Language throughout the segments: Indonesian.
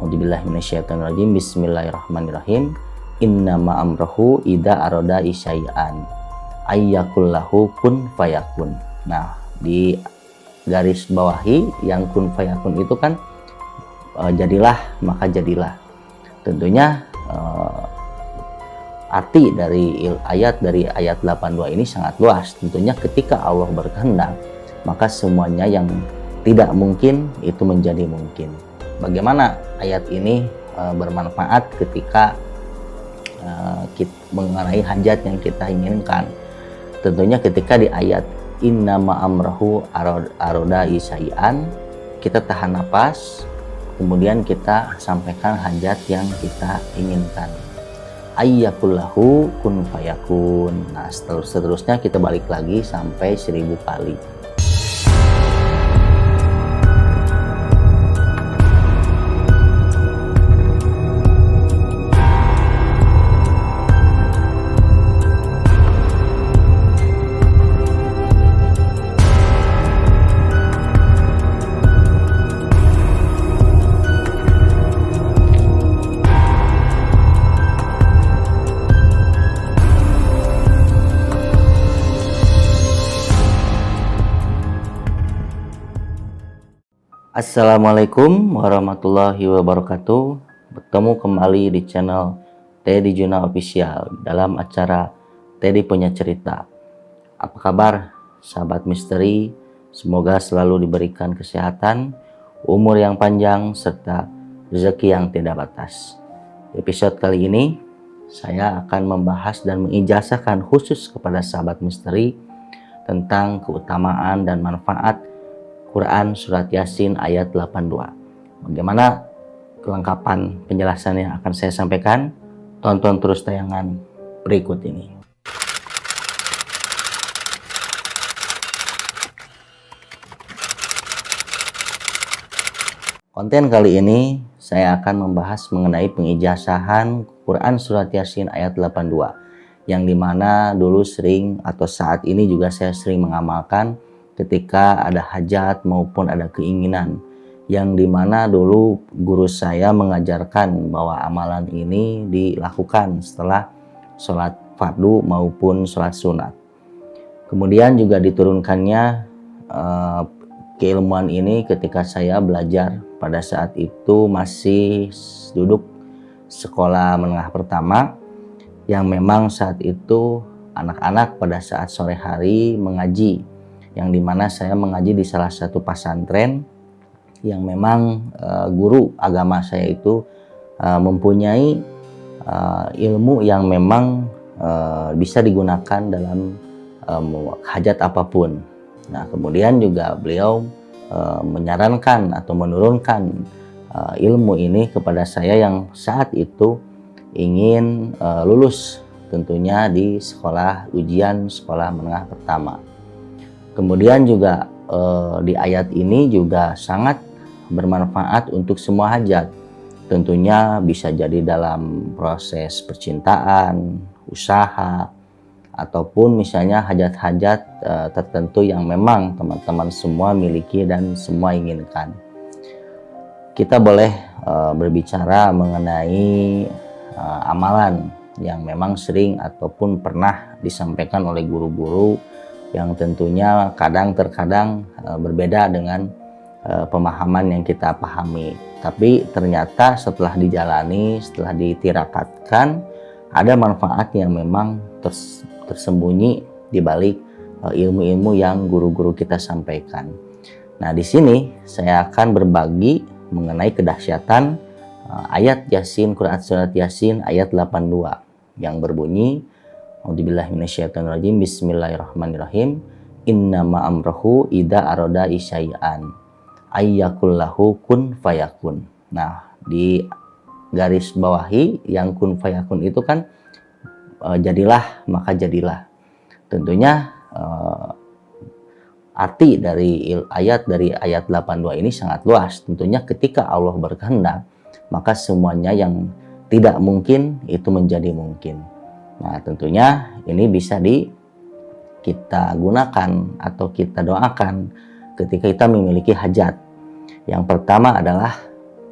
A'udzubillahi minasyaitonirrajim. Bismillahirrahmanirrahim. Innama amrohu idza arada isyai'an ayyakullahu kun fayakun. Nah, di garis bawahi yang kun fayakun itu kan jadilah maka jadilah. Tentunya arti dari ayat 82 ini sangat luas. Tentunya ketika Allah berkehendak, maka semuanya yang tidak mungkin itu menjadi mungkin. Bagaimana ayat ini bermanfaat ketika mengenai hajat yang kita inginkan? Tentunya ketika di ayat innama amrahu aroda isai'an, kita tahan napas, kemudian kita sampaikan hajat yang kita inginkan. Ayyakullahu kun fayakun. Nah, seterusnya kita balik lagi sampai 1000 kali. Assalamualaikum warahmatullahi wabarakatuh. Bertemu kembali di channel Teddy Juna Official dalam acara Teddy Punya Cerita. Apa kabar sahabat misteri? Semoga selalu diberikan kesehatan, umur yang panjang, serta rezeki yang tidak batas. Di episode kali ini saya akan membahas dan mengijazahkan khusus kepada sahabat misteri tentang keutamaan dan manfaat Quran Surat Yasin ayat 82. Bagaimana kelengkapan penjelasan yang akan saya sampaikan? Tonton terus tayangan berikut ini. Konten kali ini saya akan membahas mengenai pengijazahan Quran Surat Yasin ayat 82, yang dimana dulu sering atau saat ini juga saya sering mengamalkan ketika ada hajat maupun ada keinginan, yang dimana dulu guru saya mengajarkan bahwa amalan ini dilakukan setelah sholat fardu maupun sholat sunat. Kemudian juga diturunkannya keilmuan ini ketika saya belajar pada saat itu masih duduk sekolah menengah pertama, yang memang saat itu anak-anak pada saat sore hari mengaji, yang dimana saya mengaji di salah satu pesantren yang memang guru agama saya itu mempunyai ilmu yang memang bisa digunakan dalam hajat apapun. Nah, kemudian juga beliau menyarankan atau menurunkan ilmu ini kepada saya yang saat itu ingin lulus tentunya di sekolah ujian sekolah menengah pertama. Kemudian juga di ayat ini juga sangat bermanfaat untuk semua hajat. Tentunya bisa jadi dalam proses percintaan, usaha, ataupun misalnya hajat-hajat tertentu yang memang teman-teman semua miliki dan semua inginkan. Kita boleh berbicara mengenai amalan yang memang sering ataupun pernah disampaikan oleh guru-guru, yang tentunya terkadang berbeda dengan pemahaman yang kita pahami. Tapi ternyata setelah dijalani, setelah ditirakatkan, ada manfaat yang memang tersembunyi di balik ilmu-ilmu yang guru-guru kita sampaikan. Nah, di sini saya akan berbagi mengenai kedahsyatan ayat Yasin, Quran Surat Yasin ayat 82 yang berbunyi, A'udzubillahi minasyaitonirrajim. Bismillahirrahmanirrahim. Innama amrohu idza arada isyai'an ayyakullahu kun fayakun. Nah, di garis bawahi yang kun fayakun itu kan jadilah maka jadilah. Tentunya arti dari ayat 82 ini sangat luas. Tentunya ketika Allah berkehendak, maka semuanya yang tidak mungkin itu menjadi mungkin. Nah, tentunya ini bisa kita gunakan atau kita doakan ketika kita memiliki hajat. Yang pertama adalah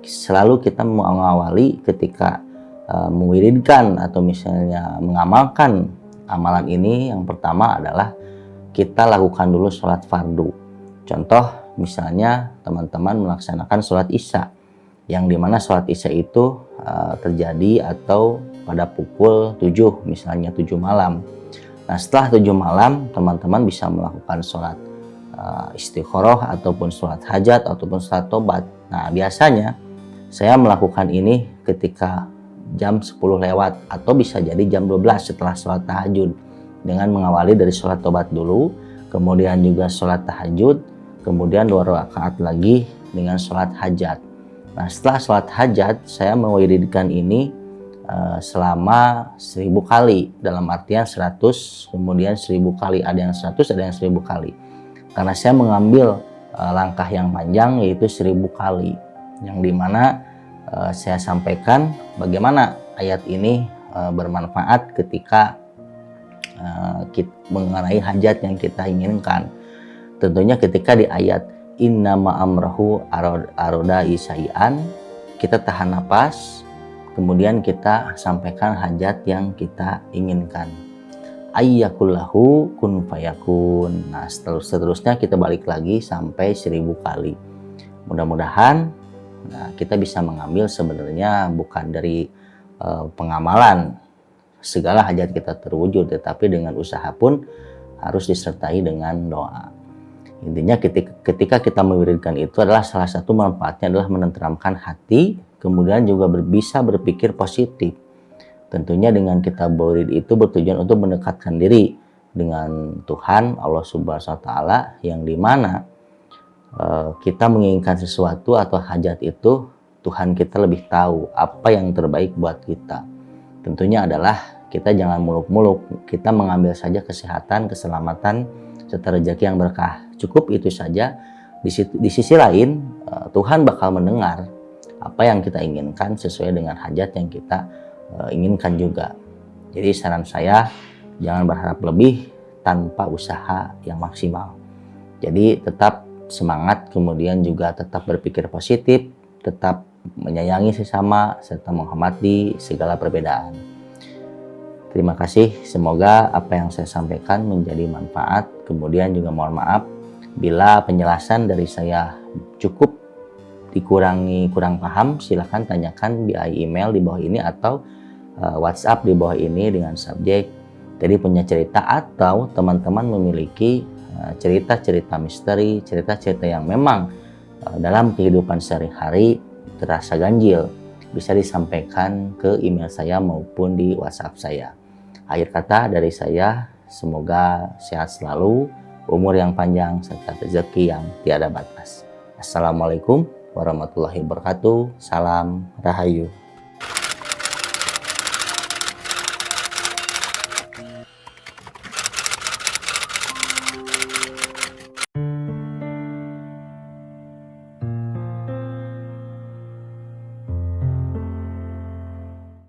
selalu kita mengawali ketika mewiridkan atau misalnya mengamalkan amalan ini, yang pertama adalah kita lakukan dulu sholat fardu. Contoh misalnya teman-teman melaksanakan sholat isya, yang dimana sholat isya itu terjadi atau pada pukul 7, misalnya 7 malam. Nah, setelah 7 malam teman-teman bisa melakukan sholat istikharah ataupun sholat hajat ataupun sholat tobat. Nah, biasanya saya melakukan ini ketika jam 10 lewat atau bisa jadi jam 12 setelah sholat tahajud, dengan mengawali dari sholat tobat dulu, kemudian juga sholat tahajud, kemudian 2 rakaat lagi dengan sholat hajat. Nah, setelah sholat hajat saya mewiridkan ini selama 1000 kali, dalam artian 100, kemudian 1000 kali, ada yang 100, ada yang 1000 kali, karena saya mengambil langkah yang panjang, yaitu 1000 kali, yang dimana saya sampaikan bagaimana ayat ini bermanfaat ketika mengenai hajat yang kita inginkan. Tentunya ketika di ayat innama amrahu aroda isai'an, kita tahan napas, kemudian kita sampaikan hajat yang kita inginkan. Ayyakullahu kun fayakun. Nah, seterusnya kita balik lagi sampai 1000 kali. Mudah-mudahan kita bisa mengambil sebenarnya bukan dari pengamalan segala hajat kita terwujud, tetapi dengan usaha pun harus disertai dengan doa. Intinya ketika kita mewiridkan itu adalah salah satu manfaatnya adalah menenteramkan hati, kemudian juga bisa berpikir positif. Tentunya dengan kita berwirid itu bertujuan untuk mendekatkan diri dengan Tuhan Allah Subhanahu wa Ta'ala, yang dimana kita menginginkan sesuatu atau hajat itu, Tuhan kita lebih tahu apa yang terbaik buat kita. Tentunya adalah kita jangan muluk-muluk, kita mengambil saja kesehatan, keselamatan, serta rezeki yang berkah. Cukup itu saja. Di sisi lain, Tuhan bakal mendengar apa yang kita inginkan sesuai dengan hajat yang kita inginkan juga. Jadi saran saya, jangan berharap lebih tanpa usaha yang maksimal. Jadi tetap semangat, kemudian juga tetap berpikir positif, tetap menyayangi sesama, serta menghormati segala perbedaan. Terima kasih, semoga apa yang saya sampaikan menjadi manfaat. Kemudian juga mohon maaf bila penjelasan dari saya cukup kurang paham, silahkan tanyakan via email di bawah ini atau WhatsApp di bawah ini dengan subjek "Jadi punya cerita" atau teman-teman memiliki cerita-cerita misteri, cerita-cerita yang memang dalam kehidupan sehari-hari terasa ganjil, bisa disampaikan ke email saya maupun di WhatsApp saya. Akhir kata dari saya, semoga sehat selalu, umur yang panjang, serta rezeki yang tiada batas. Assalamualaikum warahmatullahi wabarakatuh. Salam Rahayu.